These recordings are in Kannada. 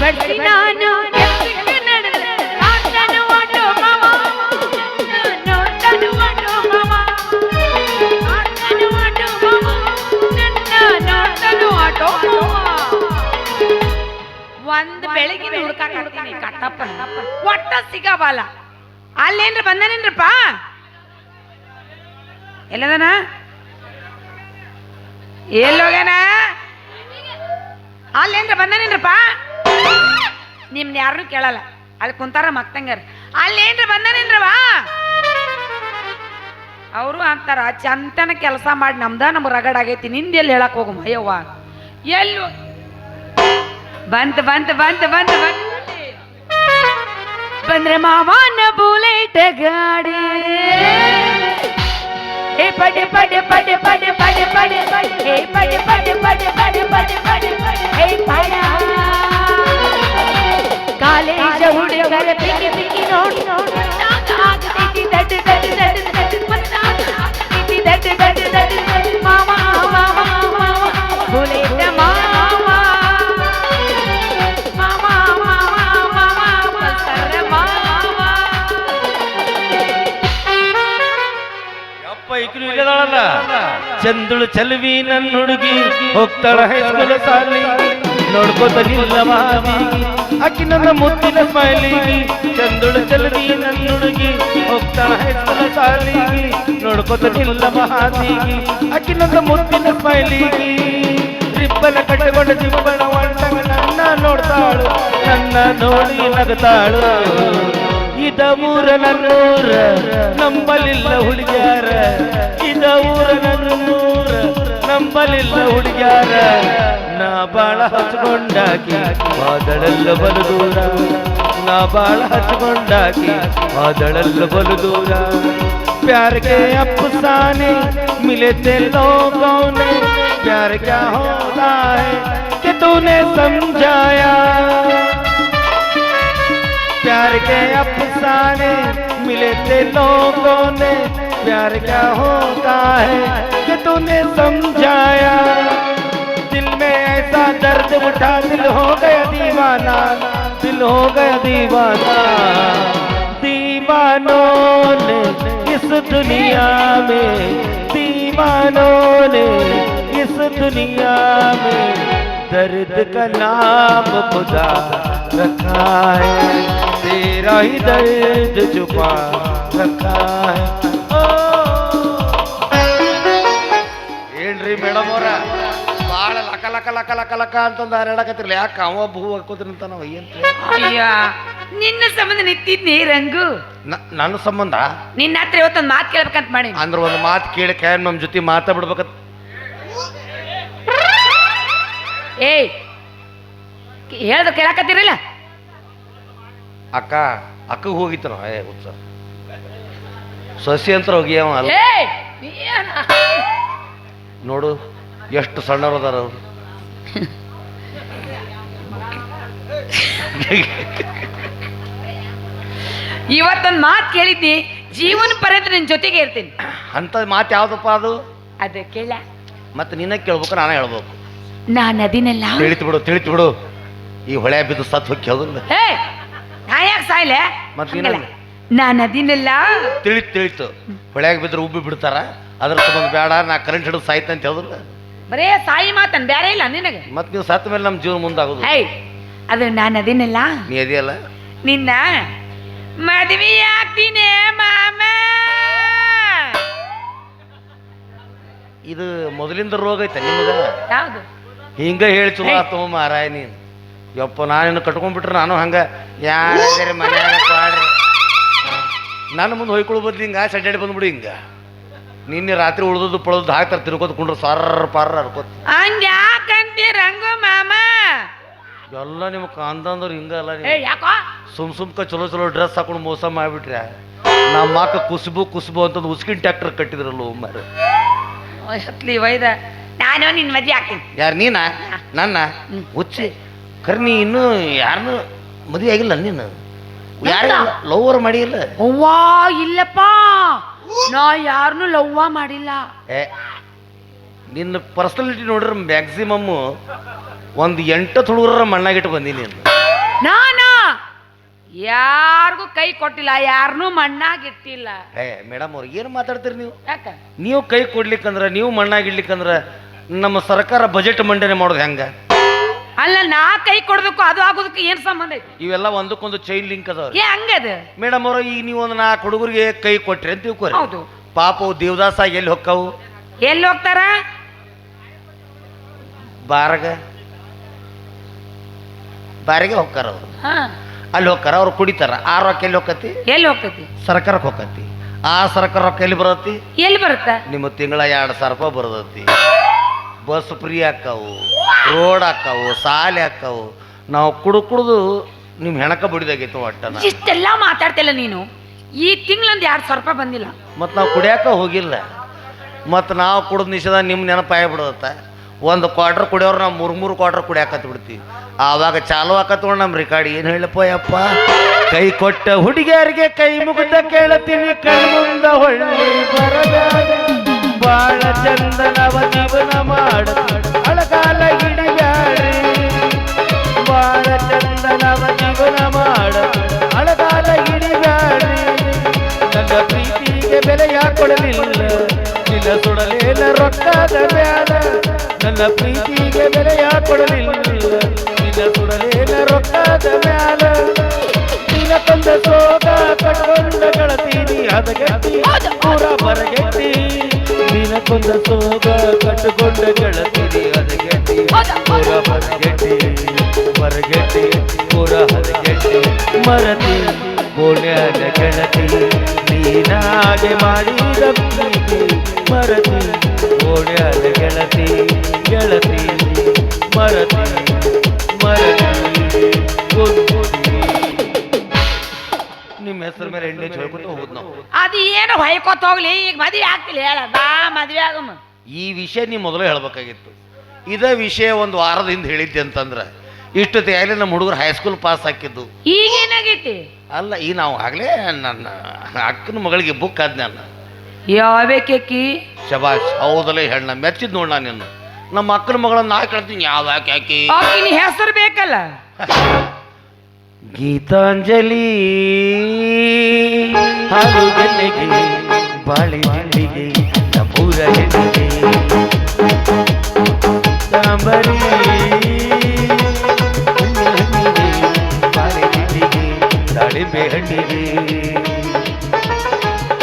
ಬಡ್ಸಿ ನಾನು ಒಂದ್ ಬೆಳಗಿನ ಹುಡ್ಕಾಕತ್ತೀನಿ ಕಟ್ಟಪ್ಪ ಒಟ್ಟ ಸಿಗಬಲ್ಲ ಅಲ್ಲೇನ್ರ ಬಂದನೇನ್ರಪ್ಪ ಎಲ್ಲದನ ಎಲ್ಲೋಗನ ಅಲ್ಲೇನ್ರ ಬಂದನೇನ್ರಪ್ಪ ನಿಮ್ನ ಯಾರನ್ನೂ ಕೇಳಲ್ಲ ಅಲ್ಲಿ ಕುಂತಾರ ಮಕ್ತಂಗಾರ ಅಲ್ಲೇನ್ರ ಬಂದನೇನ್ರವ ಅವರು ಅಂತಾರ ಚಂತನ ಕೆಲಸ ಮಾಡಿ ನಮ್ಗ ರಗಡ್ ಆಗೈತಿ ನಿಂದ ಎಲ್ಲಿ ಹೇಳಕ್ ಹೋಗಮ್ಮ ಅಯ್ಯವ್ವ ಎಲ್ಲಿ ಬಂತ ಬಂತ ಬಂತ ಬಂತ ಬಂದ್ರೆ ಮಾವನ ಬುಲೆಟ್ ಗಾಡಿ ಏ ಪಡೆ ಪಡೆ ಪಡೆ ಪಡೆ ಪಡೆ ಪಡೆ ಏ ಪಡೆ ಪಡೆ ಪಡೆ ಪಡೆ ಪಡೆ ಪಡೆ ಏ ಪಡ ಕಾಲೇಜ ಹುಡುಗರ ಪಿಕ್ಕಿ ಪಿಕ್ಕಿ ನೋಡಿ ಆಗ್ತೈತಿ ದಡ್ಡ ದಡ್ಡ ದಡ್ಡ ದಡ್ಡ ದಡ್ಡ ದಡ್ಡ ದಡ್ಡ ಮಾವ ಮಾವ ಮಾವ ಬುಲೆಟ್ ಮಾವ ಚಂದುಳು ಚಲವಿ ನನ್ನ ಹುಡುಗಿ ಹೋಗ್ತಾಳ ಹೈಸ್ಕೂಲ್ ಸಾಲಿ ನೋಡ್ಕೋತ ನಿಲ್ಲವಾದಿ ಆಕಿ ನನ್ನ ಮುತ್ತಿನ ಸ್ಮೈಲಿಗಿ ಚಂದುಳು ಚಲವಿ ನನ್ನ ಹುಡುಗಿ ಹೋಗ್ತಾಳ ಹೈಸ್ಕೂಲ್ ಸಾಲಿಗಿ ನೋಡ್ಕೋತ ನಿಲ್ಲವಾದಿಗಿ ಆಕಿ ನನ್ನ ಮುತ್ತಿನ ಸ್ಮೈಲಿಗಿ ರಿಬ್ಬನ ಕಟ್ಟಕೊಂಡ ದಿಬ್ಬನ ಒಂಟಂಗ ನನ್ನ ನೋಡ್ತಾಳು ನನ್ನ ನೋಡಿ ನಗತಾಳು ಇದ ಊರ ನನ್ನೂರ ನಂಬಲಿಲ್ಲ ಹುಡುಗ್ಯಾರ ಇದ ಊರ ನನ್ನೂರ ನಂಬಲಿಲ್ಲ ಹುಡುಗ್ಯಾರ ನಾ ಬಾಳ ಹಚ್ಕೊಂಡಾಕಿ ಮಾದಳಲ್ಲ ಬಲು ದೂರ ನಾ ಬಾಳ ಹಚ್ಕೊಂಡಾಕಿ ಮಾದಳಲ್ಲ ಬಲು ದೂರ प्यार के अफसाने मिले थे लोगों ने प्यार क्या होता है कि तूने समझाया प्यार के अफसाने मिले थे लोगों ने प्यार क्या होता है कि तूने समझाया दिल में ऐसा दर्द उठा दिल हो गया दीवाना दिल हो गया दीवाना दीवानों ने इस दुनिया में दीवानों ने इस दुनिया में दर्द का नाम खुदा रखा है तेरा ही दर्द छुपा रखा है ಏನ್ರಿ ಮೇಡಮ್ ಅವರ ಬಾಳ ಲಕ ಲಕ ಲಕ ಲಕ ಲಕ ಅಂತಂದ ಹೇಳಕತ್ತಿರ್ಲಿ ಯಾಕೆ ಅವ ಭೂ ಹಾಕೋದ್ರಂತ ನಾವು ಏನ್ ಅಯ್ಯ ನಿನ್ನ ಸಂಬಂಧ ನಿಂತಿದ್ನಿ ರಂಗು ನನ್ನ ಸಂಬಂಧ ನಿನ್ನ ಹತ್ರ ಇವತ್ತೊಂದು ಮಾತು ಕೇಳ್ಬೇಕಂತ ಮಾಡಿ ಅಂದ್ರೆ ಒಂದು ಮಾತು ಕೇಳಕ್ಕೆ ನಮ್ಮ ಜೊತೆ ಮಾತಾಡ್ಬಿಡ್ಬೇಕಂತ ಏಯ್ ಹೇಳ್ದ ಕೇಳಕತ್ತೀರಲ್ಲ ಅಕ್ಕ ಅಕ್ಕಗೆ ಹೋಗಿತ್ತು ಏ ಉತ್ಸವ ಸಸಿ ಅಂತ ಹೋಗಿ ಅವ ಅಲ್ಲ ನೋಡು ಎಷ್ಟು ಸಣ್ಣರು ಅದಾರ ಅವರು ಇವತ್ತೊಂದು ಮಾತು ಕೇಳಿದ್ನಿ ಜೀವನ ಪರ್ಯಂತ ನಿನ್ ಜೊತೆಗೆ ಇರ್ತೀನಿ ಅಂತ ಮಾತು ಯಾವ್ದಪ್ಪ ಅದು ಅದ ಕೇಳ ಮತ್ತೆ ನಿನ್ನ ಕೇಳ್ಬೇಕು ನಾನು ಹೇಳ್ಬೇಕು ನಾನು ಅದಿನಲ್ಲ ತಿಳಿತು ಬಿಡು ಈ ಹೊಳೆ ಬಿದ್ದು ಸತ್ ಹೊಕ್ಕಿ ಹೋಗಲ್ಲ ನಾ ಯಾಕೆ ಸಾಯ್ಲೆ ಮತ್ತೆ ನಾನು ಅದಿನಲ್ಲ ತಿಳಿತು ಹೊಳ್ಯಾಗ ಬಿದ್ರೆ ಉಬ್ಬಿ ಬಿಡ್ತಾರ ಅದ್ರ ಸಂಬಂಧ ಬೇಡ ನಾ ಕರೆಂಟ್ ಹಿಡಿದು ಸಾಯ್ತ ಅಂತ ಹೇಳಿದ್ರಲ್ಲ ಬರೇ ಸಾಯಿ ಮಾತನ್ ಬೇರೆ ಇಲ್ಲ ನಿನಗೆ ಮತ್ತೆ ನೀವು ಸತ್ತ ಮೇಲೆ ನಮ್ಮ ಜೀವನ ಮುಂದಾಗೋದು ಅದು ನಾನು ಅದಿನಲ್ಲ ನೀ ಅದಿಯಲ್ಲ ನಿನ್ನ ಮದ್ವೆ ಆಗ್ತೀನಿ ಮಾಮ ಇದು ಮೊದಲಿಂದ ರೋಗ ಐತೆ ನಿಮಗ ಯಾವುದು ಹಿಂಗ ಹೇಳಿ ಚಲೋ ಆತವ ಮಾರಾಯ ನೀನು ಯಪ್ಪ ನಾನೇನು ಕಟ್ಕೊಂಡ್ಬಿಟ್ರೆ ನಾನು ಹಂಗ ಯಾರ ಮನ್ಯಾಗ ಪಾಡ್ರಿ ನನ್ನ ಮುಂದೆ ಹೊಯ್ಕೊಳ್ಳೋ ಬದ್ಲಿ ಹಿಂಗ ಸಡ್ಡಾಡಿ ಬಂದ್ಬಿಡು ಹಿಂಗ ನಿನ್ನೆ ರಾತ್ರಿ ಉಳ್ದದ್ದು ಪಳದ್ದು ಹಾಕ್ತಾರೆ ತಿರ್ಕೋದು ಕುಂಡ್ರು ಸಾರ ಪಾರ ಹರ್ಕೋತ ಹಂಗ ಯಾಕಂತಿ ರಂಗು ಮಾಮ ಎಲ್ಲ ನಿಮ್ಮ ಕಾಂತಂದವ್ರು ಹಿಂಗಲ್ಲ ಯಾಕೋ ಸುಮ್ಕ ಚಲೋ ಚಲೋ ಡ್ರೆಸ್ ಹಾಕೊಂಡು ಮೋಸ ಮಾಡಿಬಿಟ್ರೆ ನಮ್ಮ ಅಕ್ಕ ಕುಸುಬು ಅಂತಂದು ಉಸ್ಕಿನ ಟ್ಯಾಕ್ಟರ್ ಕಟ್ಟಿದ್ರಲ್ಲ ಮಾರ ಹತ್ಲಿ ವೈದ ನಾನು ನಿನ್ನ ಮದ್ವೆ ಹಾಕ್ತೀನಿ ಯಾರು ನೀನ ನನ್ನ ಹುಚ್ಚಿ ಕರ್ನಿ ಇನ್ನೂ ಯಾರನ್ನು ಮದುವೆ ಆಗಿಲ್ಲ ನೀನು ಯಾರ ಲವ್ವರ್ ಮಾಡಿಲ್ಲ ಅವ್ವಾ ಇಲ್ಲಪ್ಪ ನಾ ಯಾರನ್ನು ಲವ್ವ ಮಾಡಿಲ್ಲ ನಿನ್ನ ಪರ್ಸನಾಲಿಟಿ ನೋಡ್ರೆ ಮ್ಯಾಕ್ಸಿಮಮ್ ಒಂದು 8 ಹುಡುಗರ ಮಣ್ಣಾಗಿಟ್ಟು ಬಂದೀನಿ ನೀನು ನಾನು ಯಾರಿಗೂ ಕೈ ಕೊಟ್ಟಿಲ್ಲ, ಯಾರನ್ನೂ ಮಣ್ಣಾಗಿಟ್ಟಿಲ್ಲ. ಮೇಡಮ್ ಅವ್ರು ಏನು ಮಾತಾಡ್ತೀರಿ ನೀವು? ಯಾಕ ನೀವು ಕೈ ಕೊಡ್ಲಿಕ್ಕಂದ್ರ, ನೀವು ಮಣ್ಣಾಗಿಡ್ಲಿಕ್ಕಂದ್ರ ನಮ್ಮ ಸರ್ಕಾರ ಬಜೆಟ್ ಮಂಡನೆ ಮಾಡೋದು ಹೆಂಗ? ಅಲ್ಲ, ನಾ ಕೈ ಕೊಡೋದಕ್ಕೂ ಅದು ಆಗೋದಕ್ಕೂ ಏನ್ ಸಂಬಂಧ ಐತಿ? ಇವೆಲ್ಲ ಒಂದಕ್ಕೊಂದು ಚೈನ್ ಲಿಂಕ್ ಅದಾವ್ರಿ. ಹಂಗದ ಮೇಡಮ್ ಅವ್ರ, ಈಗ ನೀವು ಒಂದು 4 ಹುಡುಗರಿಗೆ ಕೈ ಕೊಟ್ರಿ ಅಂತ ತಿಳ್ಕೊರಿ. ಹೌದು. ಪಾಪ ದೇವದಾಸ ಎಲ್ಲಿ ಹೊಕ್ಕವು? ಎಲ್ಲಿ ಹೋಗ್ತಾರ? ಬಾರಿಗೆ ಹೊಕ್ಕಾರ ಅವ್ರು. ಹಾ, ಅಲ್ಲಿ ಹೋಗ್ತಾರ, ಅವ್ರು ಕುಡಿತಾರ. ಆ ರೊಕ್ಕ ಎಲ್ಲಿ ಹೋಗತಿ? ಎಲ್ಲಿ ಹೋಗ್ತೈತಿ? ಸರ್ಕಾರಕ್ಕೆ ಹೋಗತಿ. ಆ ಸರ್ಕಾರ ರೊಕ್ಕ ಎಲ್ಲಿ ಬರತಿ? ಎಲ್ಲಿ ಬರುತ್ತ? ನಿಮ್ಮ ತಿಂಗಳ 2,000 ರೂಪಾಯಿ ಬರದತಿ. ಬಸ್ ಫ್ರೀ ಹಾಕವು, ರೋಡ್ ಹಾಕವು, ಸಾಲೆ ಹಾಕವು. ನಾವು ಕುಡಿದು ನಿಮ್ಮ ಹೆಣಕ ಬಡಿದಾಗೈತು ಒಟ್ಟನ. ಇಷ್ಟೆಲ್ಲ ಮಾತಾಡ್ತಿಲ್ಲ ನೀನು. ಈ ತಿಂಗಳಂದು 2,000 ರೂಪಾಯಿ ಬಂದಿಲ್ಲ. ಮತ್ತು ನಾವು ಕುಡಿಯಾಕ ಹೋಗಿಲ್ಲ. ಮತ್ತು ನಾವು ಕುಡಿದ ನಿಷೇಧ ನಿಮ್ಮ ನೆನಪಾಗಿ ಬಿಡತ್ತ. 1 ಕ್ವಾರ್ಟರ್ ಕುಡಿಯೋರು ನಾವು 3 ಕ್ವಾರ್ಟರ್ ಕುಡಿಯಾಕತ್ ಬಿಡ್ತೀವಿ. ಆವಾಗ ಚಾಲು ಹಾಕತ್ಕೊಂಡು ನಮ್ಮ ರಿಕಾರ್ಡ್ ಏನು ಹೇಳಪ್ಪ ಯಪ್ಪ. ಕೈ ಕೊಟ್ಟ ಹುಡುಗಿಯರಿಗೆ ಕೈ ಮುಗಿದ ಕೇಳತೀನಿ, ಕಣ್ಮುಂದ ಹೊಳ್ಳಿ ಬರಬೇಡ. ಬಾಳ ಚಂದನವ ಜೀವನ ಮಾಡ ಅಳಗಾಲ ಹಿಡಿಯಾಡಿ. ಬಾಳ ಚಂದನವ ಜೀವನ ಮಾಡ ಅಳಗಾಲ ಹಿಡಿಯಾಡಿ. ನನ್ನ ಪ್ರೀತಿಗೆ ಬೆಲೆಯ ಕೊಡಲಿಲ್ಲ, ನಿನ್ನ ಸುಡಲೇನ ರೊಕ್ಕದ ಬ್ಯಾಡ. ನನ್ನ ಪ್ರೀತಿಗೆ ಬೆಲೆಯ ಕೊಡಲಿಲ್ಲ, ನಿನ್ನ ಸುಡಲೇನ ರೊಕ್ಕದ ಬ್ಯಾಡ. ನಿನ್ನ ತಂದ ಸೋಗ ಕಟ್ಕೊಂಡ ಗೆಳತೀನಿ ಹದಗೆಟ್ಟಿ ಪೂರ ಬರಗೆಟ್ಟಿ. ನಿನ್ನ ಕೊಂದ ಸೋಗ ಕಟ್ಟುಕೊಂಡ ಗೆಳತೀನಿ ಹದಗೆಟ್ಟಿ ಪೂರ ಬರಗೆಟ್ಟಿ. ಬರಗೆಟ್ಟಿ ಪೂರ ಹದಗೆಟ್ಟಿ. ಮರತಿ ಬೋಳ್ಯಾದ ಗೆಳತಿ ನೀನಾಗೆ ಮಾಡಿದ ಪ್ರೀತಿ. ಮರತಿ ಬೋಳ್ಯಾದ ಗೆಳತಿ ಗೆಳತಿ ಮರತಿ ಮರತಿ. ನಿಮ್ಮ ಹೆಸರು ಮೇಲೆ ಎಣ್ಣೆ ಹೇಳ್ಕೊತ ಹೋಗುದು ನಾವು. ಅದು ಏನು ಹೊಯ್ಕೊತ ಹೋಗ್ಲಿ, ಈಗ ಮದ್ವೆ ಆಗ್ತಿಲ್ಲ. ಹೇಳ ಬಾ ಮದ್ವೆ ಆಗಮ್ಮ. ಈ ವಿಷಯ ನೀವು ಮೊದಲು ಹೇಳ್ಬೇಕಾಗಿತ್ತು. ಇದೇ ವಿಷಯ 1 ವಾರದಿಂದ ಹೇಳಿದ್ದೆ ಅಂತಂದ್ರೆ ಇಷ್ಟೊತ್ತಿಗೆ ನಮ್ಮ ಹುಡುಗರು ಹೈಸ್ಕೂಲ್ ಪಾಸ್ ಹಾಕಿದ್ದು. ಈಗೇನಾಗೈತಿ? ಅಲ್ಲ, ಈ ನಾವು ಆಗಲೇ ನನ್ನ ಅಕ್ಕನ ಮಗಳಿಗೆ ಬುಕ್ ಆದ್ ನಾನು. ಯಾವ್ಯಾಕಿ? ಶಬಾಷ್, ಹೌದಲ್ಲ ಹೆಣ್ಣ ಮೆಚ್ಚಿದ್ ನೋಡ್ ನಾನು ನಿನ್ನ. ನಮ್ಮ ಅಕ್ಕನ ಮಗಳನ್ನ ನಾ ಕೇಳ್ತೀನಿ, ಯಾವ ಯಾಕೆ ಹೆಸರು ಬೇಕಲ್ಲ. ಗೀತಾಂಜಲಿ ಹಾಲು ಗೆಲ್ಲೆಗೆ ಬಾಳೆ ಹಣ್ಣಿಗೆ ನಮ್ಮೂರ ಹೆಣ್ಣಿಗೆ ತಾಂಬರಿ ಹಣ್ಣಿಗೆ ಬಾಳೆ ಹಣ್ಣಿಗೆ ದಾಳಿಂಬೆ ಹಣ್ಣಿಗೆ.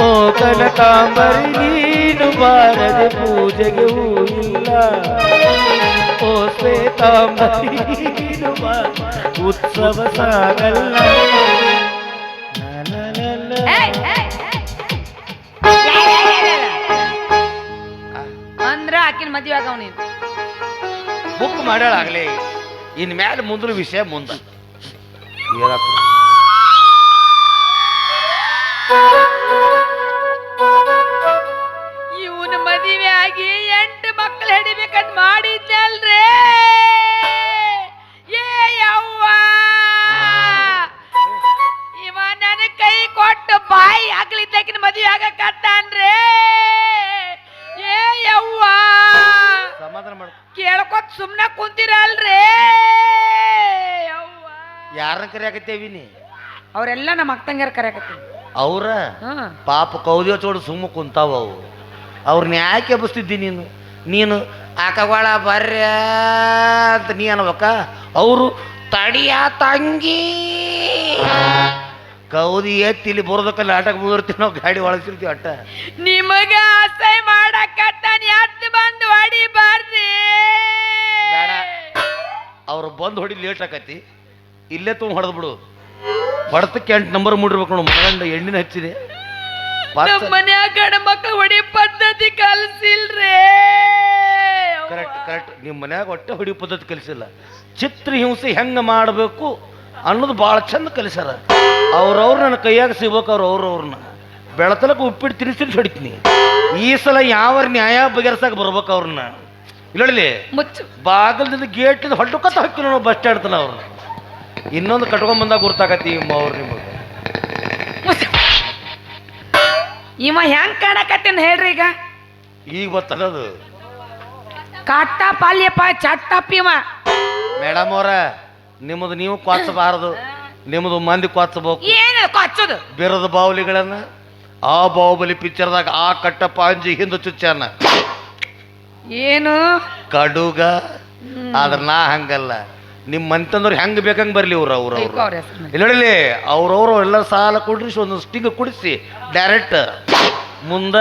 ಓ ಕನಕಾಂಬರಿ ನೀನು ಬಾರದೆ ಪೂಜೆಗೆ ಹೂವಿಲ್ಲ. ಓ ಶ್ವೇತಾಂಬರಿ ನೀನು ಉತ್ಸವ ಸಾಗಲ್ಲ. ಅಂದ್ರ ಆಕಿನ ಮದ್ವೆ ಆಗವ್ ನೀನು ಬುಕ್ ಮಾಡ್ಯಾಳಾಗ್ಲಿ. ಇನ್ ಮ್ಯಾಲ ಮುಂದ್ರ ವಿಷಯ ಮುಂದ ಇವನ ಮದುವೆ ಆಗಿ 8 ಮಕ್ಕಳು ಹಿಡಿಬೇಕಂತ ಮಾಡಿದ್ದಲ್ರೇ. ಇವ ನನ್ನ ಕೈ ಕೊಟ್ಟು ಬಾಯಿ ಆಗ್ಲಿದ್ದಕಿನ ಮದುವೆ ಆಗಕತ್ತಾನ್ರೇ. ಯವ್ವ ಸಮಾಧಾನ ಮಾಡ ಕೇಳ್ಕೊತ ಸುಮ್ನ ಕುಂತಿರಲ್ರೇ. ಯಾರನ್ನ ಕರೆಯಾಕತ್ತೇವಿ ನೀ? ಅವರೆಲ್ಲ ನಮ್ಮ ಅಕ್ಕಂಗ್ಯಾರ ಕರೆಯಾಕತ್ತೀವಿ. ಅವ್ರ ಪಾಪ ಕೌದಿಯ ಚೋಡು ಸುಮ್ಮ ಕುಂತಾವ. ಅವ್ರನ್ನ ಯಾಕೆ ಎಬ್ಬಿಸ್ತಿದ್ದಿ ನೀನು? ನೀನು ಆಕಗಳ ಬರ್ರ ಅಂತ ನೀ ಅನ್ಬೇಕ. ಅವರು ತಡಿಯ ತಂಗಿ ಕೌದಿ ಎತ್ತಿಲಿ ಬರೋದಕ್ಕ ನಾಟಕ ಮುಗಿರ್ತೀವಿ ನಾವು, ಗಾಡಿ ಒಳಗಿರ್ತೀವಿ ಅಟ್ಟ. ನಿಮಗ ಆಸೆ ಮಾಡಕತ್ತಾನ, ಎದ್ದು ಬಂದು ಹೊಡಿ ಬರ್ರಿ. ಬೇಡ, ಅವ್ರು ಬಂದು ಹೊಡಿ ಲೇಟ್ ಆಕತಿ. ಇಲ್ಲೇ ತುಂಬ ಹೊಡೆದ್ ಬಿಡು. ಹೊಡೆತಕ್ಕೆ 8 ನಂಬರ್ ಮುಡಿರ್ಬೇಕು ನೋಡು. ಮಗಂಡ ಎಣ್ಣಿನ ಹಚ್ಚಿದೆ. ನಮ್ಮ ಮನ್ಯಾಗ ಗಂಡ ಮಕ್ಕಳು ಹೊಡಿ ಪದ್ಧತಿ ಕಲ್ಸಿಲ್ರೇ. Correct correct. ನಿಮ್ಮ ಮನ್ಯಾಗ ಹೊಟ್ಟೆ ಹೊಡಿ ಪದ್ಧತಿ ಕಲಿಸಿಲ್ಲ. ಚಿತ್ರ ಹಿಂಸೆ ಹೆಂಗೆ ಮಾಡಬೇಕು ಅನ್ನೋದು ಭಾಳ ಚಂದ ಕಲಿಸ್ಯಾರ. ಅವ್ರವ್ರು ನನ್ನ ಕೈಯಾಗ ಸಿಗ್ಬೇಕು. ಅವ್ರವ್ರನ್ನ ಬೆಳತಲಕ್ಕೆ ಉಪ್ಪಿಟ್ಟು ತಿನ್ನಿಸಿ ಹೊಡಿತೀನಿ. ಈ ಸಲ ಯಾವ ನ್ಯಾಯ ಬಗೆಹರ್ಸಕ್ಕೆ ಬರ್ಬೇಕು ಅವ್ರನ್ನ. ಇಲ್ಲೊಡಲಿ ಬಾಗಲ್ದಿಂದ ಗೇಟಿಂದ ಹೊಡ್ಕತ್ತ ಹಾಕಿ ನಾವು ಬಸ್ ಸ್ಟ್ಯಾಂಡ್ ತನ. ಅವ್ರನ್ನ ಇನ್ನೊಂದು ಕಟ್ಕೊಂಡ್ ಬಂದಾಗ ಗುರ್ತಾಕತಿ ಅವ್ರು ನಿಮಗೆ. ಇವ ಹೆಂಗ್ ಕಾಣಕತ್ತೇನ ಹೇಳ್ರಿ ಈಗ? ಈಗ ಗೊತ್ತಲ್ಲದು ಕಾಟ ಪಾಲ್ಯಪ್ಪ ಚಟ್ಟಪ್ಪ ಇವ. ಮೇಡಮ್ ಅವ್ರ ನಿಮ್ಮದು ನೀವು ಕೊಚ್ಚಬಾರದು, ನಿಮ್ಮದು ಮಂದಿ ಕೊಚ್ಚಬೇಕು. ಏನು ಕೊಚ್ಚೋದು? ಬಿರದ ಬಾವುಲಿಗಳನ್ನ ಆ ಬಾಹುಬಲಿ ಪಿಕ್ಚರ್ದಾಗ ಆ ಕಟ್ಟಪ್ಪ ಅಂಜಿ ಹಿಂದೆ ಚುಚ್ಚಾನ ಏನು ಕಡುಗ. ಆದ್ರ ನಾ ಹಂಗಲ್ಲ, ನಿಮ್ಮ ಮಂತಂದ್ರೆ ಹೆಂಗ್ ಬೇಕಂಗ್ ಬರ್ಲಿ ಅವ್ರು ಇಲ್ಲಿ ನೋಡಿಲಿ. ಅವ್ರವ್ರು ಎಲ್ಲ ಸಾಲ ಕುಡ್ರಿಸಿ ಒಂದು ಸ್ಟಿಂಗ್ ಕುಡಿಸಿ ಡೈರೆಕ್ಟ್ ಮುಂದ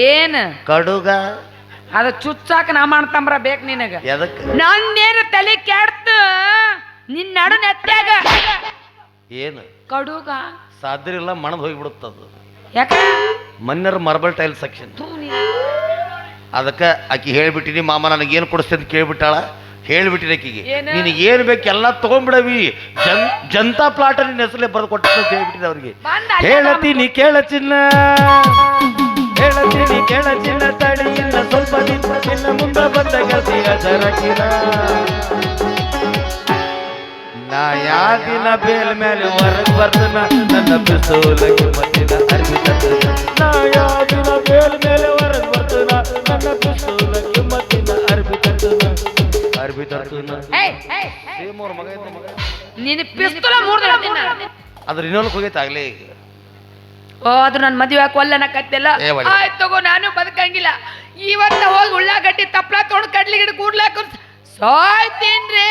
ಏನು ಕಡುಗ ಅದ ಚುಚ್ಚಾಕ ನಾ ಮಾಡ್ತಂಬ್ರ ಬೇಕು ನಿನಗ. ಎದಕ್ಕೆ ನಂದೇನು ತಲೆ ಕೆಡ್ತು ನಿನ್ನ ನಡು ನೆತ್ತಾಗ ಏನು ಕಡುಗ ಸಾಧ್ಯ ಇಲ್ಲ, ಮಣದ್ ಹೋಗಿಬಿಡುತ್ತದು. ಯಾಕ ಮನ್ನರ್ ಮಾರ್ಬಲ್ ಟೈಲ್ ಸೆಕ್ಷನ್. ಅದಕ್ಕೆ ಆಕಿ ಹೇಳ್ಬಿಟ್ಟಿನಿ ಮಾಮ ನನಗೇನು ಕೊಡಿಸ್ತಿ ಅಂತ ಕೇಳ್ಬಿಟ್ಟಾಳ. ಹೇಳ್ಬಿಟ್ಟಿನಿ ಆಕಿಗೆ ನಿನಗೆ ಏನು ಬೇಕು ಎಲ್ಲ ತಗೊಂಡ್ಬಿಡವಿ, ಜನತಾ ಪ್ಲಾಟ್ ನಿನ್ನ ಹೆಸರಲ್ಲೇ ಬರೆದು ಕೊಟ್ಟ ಅಂತ ಹೇಳ್ಬಿಟ್ಟಿನಿ ಅವ್ರಿಗೆ. ಹೇಳತೀನಿ ಕೇಳ ಚಿನ್ನ, ಹೇಳತೀನಿ ಕೇಳ ಚಿನ್ನ, ತಡಿ ಇಲ್ಲ ಸ್ವಲ್ಪ ದಿನ ಚಿನ್ನ ಮುಂದೆ ಬಂದ ಗೆಳತಿಯ ಜರಕಿನ. ನಾ ಯಾ ದಿನ ಬೇಲ್ ಮೇಲೆ ಹೊರಗೆ ಬರ್ತನ ನನ್ನ ಬಿಸೋಲಕ್ಕೆ ಮತ್ತಿನ ಅರ್ಬಿ ತರ್ತನ. ನಾ ಯಾ ದಿನ ಬೇಲ್ ಮೇಲೆ ಹೊರಗೆ ಬರ್ತನ ನನ್ನ ಬಿಸೋಲಕ್ಕೆ ಮತ್ತಿನ ಅರ್ಬಿ ತರ್ತನ. ಅರ್ಬಿ ತರ್ತನ ಸೇಮವ್ರ ಮಗ ಇದ್ದ ಮಗ ನಿನ್ನ ಪಿಸ್ತೂಲ ಮೂರ್ದ ಅದ್ರ ಇನ್ನೊಂದು ಹೋಗೈತೆ ಆಗ್ಲೇ ಈಗ. ಓ ಅದು ನನ್ನ ಮದುವೆ ಕೊಲ್ಲನ ಕತ್ತೆಲ್ಲ ಆಯ್ತು ತಗೋ, ನಾನು ಬದುಕಂಗಿಲ್ಲ. ಇವತ್ತ ಹೋಗಿ ಉಳ್ಳಾಗಡ್ಡಿ ತಪ್ಪಲ ತೊಗೊಂಡು ಕಡ್ಲಿ ಗಿಡ ಕೂಡ್ಲಾಕ ಸಾಯ್ತೀನ್ರಿ.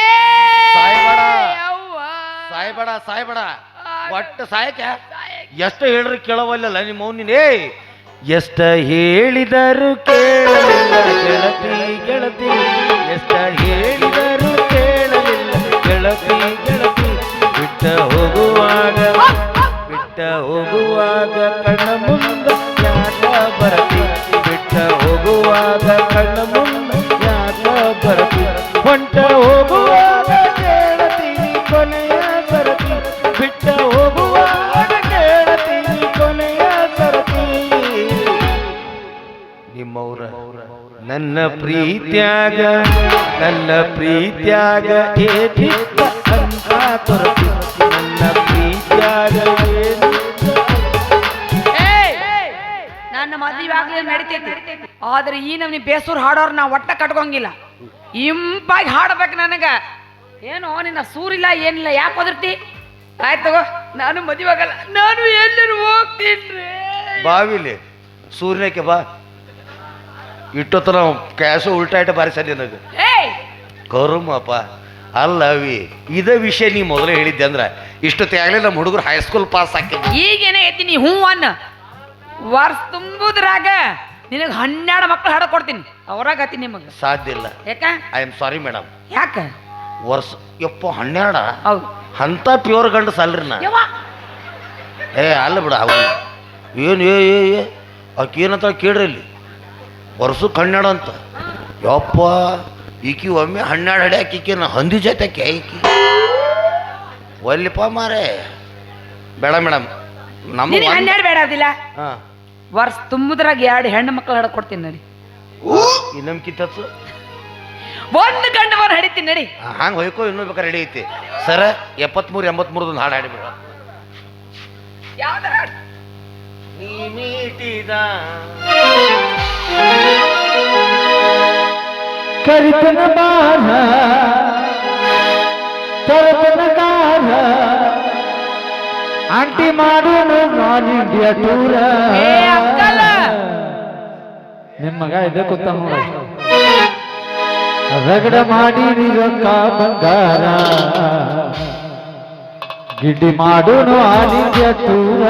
ಸಾಯ್ಬೇಡ ಸಾಯ್ಬೇಡ ಒಟ್ಟು ಸಾಯಕ ಎಷ್ಟು ಹೇಳ್ರಿ ಕೇಳವಲ್ಲ ನಿಮ್ಮ ನೀನೇ. ಎಷ್ಟ ಹೇಳಿದರು ಕೇಳಲಿಲ್ಲ ಗೆಳತಿ ಗೆಳತಿ, ಎಷ್ಟ ಹೇಳಿದರು ಕೇಳಲಿಲ್ಲ ಗೆಳತಿ ಗೆಳತಿ. ಬಿಟ್ಟ ಹೋಗುವಾಗ ಕಣ್ಣ ಮುಂದ ಯಾಕ ಬರತಿ, ಬಿಟ್ಟ ಹೋಗುವಾಗ ಕಣ್ಣ ಮುಂದ ಯಾಕ ಬರತಿ. ಹೊಂಟ ಹೋಗುವಾಗ ಕೇಳತೀನಿ ಕೊನೆಯ ಸರತಿ, ಬಿಟ್ಟ ಹೋಗುವಾಗ ಕೇಳತೀನಿ ಕೊನೆಯ ಸರತಿ. ನಿಮ್ಮವ್ರ ನನ್ನ ಪ್ರೀತ್ಯಾಗ ಏನಿತ್ತ ಅಂತ ಕೊರತಿ, ನನ್ನ ಪ್ರೀತ್ಯಾಗ ನನ್ನ ಮದುವೆ ಆಗ್ಲಿ ನಡಿತೈತಿ. ಆದ್ರೆ ಈ ನಮ್ನಿ ಬೇಸೂರ್ ಹಾಡೋರ್ ನಾ ಒಟ್ಟ ಕಟ್ಕೊಂಗಿಲ್ಲ, ಇಂಪಾಗಿ ಹಾಡ್ಬೇಕು ನನಗ. ಏನು ನಿನ್ನ ಸೂರಿಲ್ಲ ಏನಿಲ್ಲ, ಯಾಕೆ ಒದರ್ತಿ? ಆಯ್ತು ತಗೋ, ನಾನು ಮದುವೆ ಆಗಲ್ಲ, ನಾನು ಎಲ್ಲರೂ ಹೋಗ್ತೀನಿ. ಬಾವಿಲಿ ಸೂರ್ಯಕ್ಕೆ ಬಾ ಇಟ್ಟೊತ್ತ ನಾವು ಕ್ಯಾಸು ಉಲ್ಟಾ ಇಟ್ಟ ಬಾರಿಸಲಿ ನನಗೆ ಕರುಮಪ್ಪ. ಅಲ್ಲ ಅವಿ ಇದೇ ವಿಷಯ ನೀ ಮೊದಲೇ ಹೇಳಿದ್ದೆ ಅಂದ್ರ ಇಷ್ಟೊತ್ತೆ ಆಗ್ಲೇ ನಮ್ಮ ಹುಡುಗರು ಹೈಸ್ಕೂಲ್ ಪಾಸ್ ಹಾಕಿದ್ವಿ. ಈಗೇನೇ ಐತಿ ನೀ ಹೂ ಅನ್ನ ವರ್ಷ ತುಂಬುದ್ರಾಗ ನಿನಗೆ 12 ಮಕ್ಕಳು ಹಾಡ ಕೊಡ್ತೀನಿ, ಅವರಾಗತಿ ನಿಮಗೆ ಸಾಧ್ಯ ಇಲ್ಲ. ಯಾಕ? I am sorry madam. ಯಾಕ? ವರ್ಷ ಯಪ್ಪ 12 ಹೌದು ಅಂತ ಪ್ಯೂರ್ ಗಂಡು ಸಾಲ್ರಿ ನಾ. ಏ ಅಲ್ಲ ಬಿಡ ಅವ ಏನು ಆಕೆ ಏನಂತ ಕೇಳ್ರಿ ಇಲ್ಲಿ ವರ್ಷಕ್ಕೆ 12 ಅಂತ. ಯಪ್ಪ ಈಕಿ ಒಮ್ಮೆ 12 ಹಡ್ಯಾಕಿ ನಾ ಹಂದಿ ಜೊತೆ ಈಕಿ ಒಲ್ಲಿಪ್ಪ ಮಾರೇ. ಬೇಡ ಮೇಡಮ್ ನಮ್ಮ 12 ಬೇಡ ಅದಿಲ್ಲ. ಹಾಂ ವರ್ಷ ತುಂಬುದ್ರಾಗ 2 ಹೆಣ್ಣು ಮಕ್ಕಳು ಹಾಡ ಕೊಡ್ತೀನಿ ನಡಿ. ಇನ್ನೊಂದ್ಕಿಂತ ಒಂದು ಗಂಡವನ್ನ ಹಡಿತೀನಿ ನಡಿ. ಹಂಗೆ ಹೊಯ್ಕೋ ಇನ್ನೂ ಬೇಕಾರೆ ರೆಡಿ ಐತಿ ಸರ. 73 83 ಒಂದು ಹಾಡು ಹಾಡಿಬಿಡ. ಯಾವ್ದಾರ ಹಾಡು? ನೀ ಮೀಟಿದ ಕರಿತನ ಬಾರ ತರತನ ಗಾರ ಆಂಟಿ ಮಾಡೋನು ನಾನ್ ಇಂಡಿಯಾ ಟೂರ. ನಿಮ್ಮ ಮಗ ಇದೆ ಕೂತ ರಗಡ ಮಾಡಿ ರೊಕ್ಕ ಬಂಗಾರ ಗಿಡ್ಡಿ ಮಾಡೋನು ಆಲ್ ಇಂಡಿಯಾ ಟೂರ.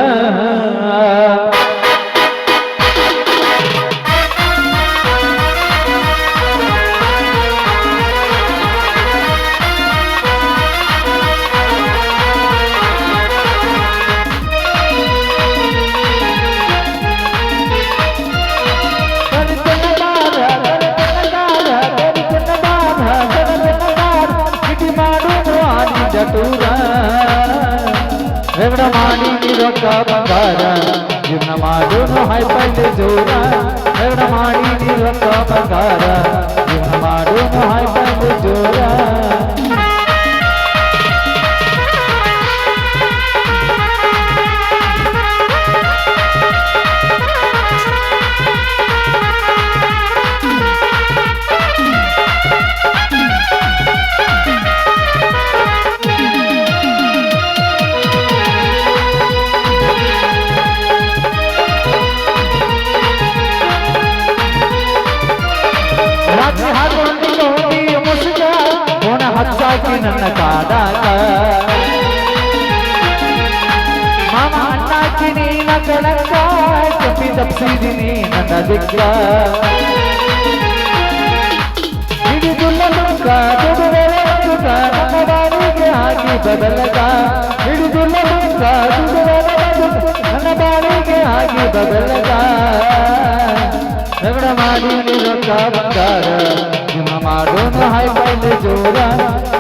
ರಗಡ ಮಾಡಿ ರೊಕ್ಕ ಬಂಗಾರ ಜೀವನ ಮಾಡೋನು ಹೈಪೈಲೆ ಜೋರ. ರಗಡ ಮಾಡಿ ರೊಕ್ಕ ಬಂಗಾರ ಜೀವನ ಮಾಡೋನು ಹೈಪೈಲೆ ಜೋರ. ನೀ ಮುಸುಗ ಕೋಣ ಹಚ್ಚಾಕಿ ನನ್ನ ಕಾಡಾಕ ಮಾಮ ಅಣ್ಣಾಕಿ ನೀನ ಕಳಕ ಕೆಪ್ಪಿ ತಪ್ಸಿದೀನಿ ನನ್ನ ದಿಕ್ಕ ಹಿಡಿದುಲ್ಲ ಮುಖ ದುಡುವೆಲೆ ಮುಖ ನನ್ನ ಬಾಳಿಗೆ ಹಾಕಿ ಬದಲಗ ಹಿಡಿದುಲ್ಲ ಮುಖ ದುಡುವೆಲೆ ನನ್ನ ಬಾಳಿಗೆ ಹಾಕಿ ಬದಲಗ ರಗಡ ಮಾಡಿ ರೊಕ್ಕ ಬಂಗಾರ ನಿಮ್ಮ ಮಾಡೋನು ಹೈಬೈಲ್ ಜೋರ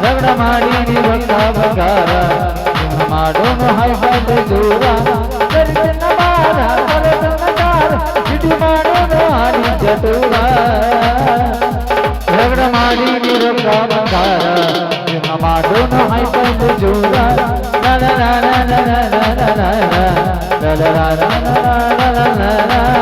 ರಗಡ ಮಾಡಿ ರೊಕ್ಕ ಬಂಗಾರ ನಿಮ್ಮ ಮಾಡೋನು ಹೈಬೈಲ್ ಜೋರ ಕರಿತನ ಮಾರ ಕರತನ ಕಾರ ಹಿಡಿ ಮಾಡೋನು ಹಾಡಿ ಜಟೂರ ರಗಡ ಮಾಡಿ ರೊಕ್ಕ ಬಂಗಾರ ನಿಮ್ಮ ಮಾಡೋನು ಹೈಬೈಲ್ ಜೋರ ಲ ಲ ಲ ಲ ಲ ಲ ಲ ಲ ಲ ಲ ಲ ಲ ಲ ಲ ಲ ಲ ಲ